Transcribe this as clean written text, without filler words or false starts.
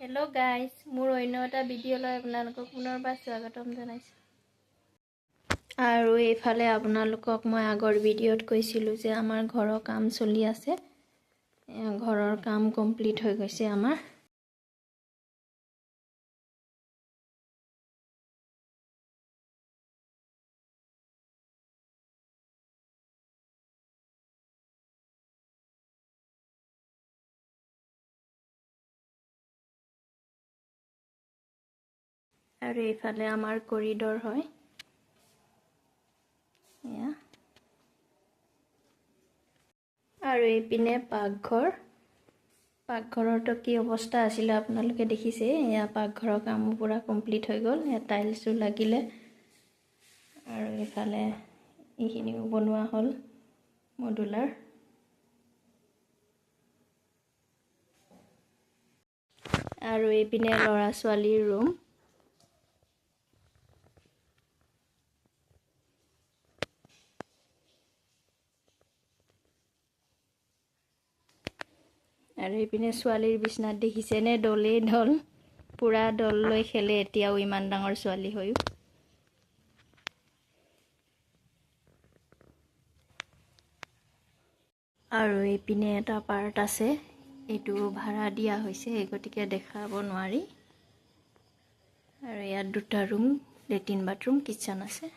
Hello' guys, মোৰ অন্য এটা ভিডিঅ'লৈ আপোনালোকক পুনৰবাৰ স্বাগতম জনাইছোঁ। আৰু এইফালে আপোনালোকক মই আগৰ ভিডিঅ'ত কৈছিলোঁ যে আমাৰ ঘৰৰ কাম চলি আছে। ঘৰৰ কাম কমপ্লিট হৈ গৈছে আমাৰ। আৰু এইফালে আমাৰ কৰিডৰ হয়। এয়া আৰু এইপিনে পাকঘৰ। পাকঘৰতো কি অৱস্থা আছিলে আপোনালোকে দেখিছে। এয়া পাকঘৰৰ কামো পুৰা কমপ্লিট হৈ গ'ল। এয়া টাইলছো লাগিলে আৰু এইফালে এইখিনিও বনোৱা হ'ল মডুলাৰ। আৰু এইপিনে ল'ৰা ছোৱালীৰ ৰুম। আৰু এইপিনে ছোৱালীৰ বিচনাত দেখিছেনে, দলেই দল, পুৰা দল লৈ খেলে এতিয়াও, ইমান ডাঙৰ ছোৱালী হৈও। আৰু এইপিনে এটা পাৰ্ট আছে, এইটো ভাড়া দিয়া হৈছে, এই গতিকে দেখাব নোৱাৰি। আৰু ইয়াত দুটা ৰুম, লেট্ৰিন বাথৰুম কিটচেন আছে।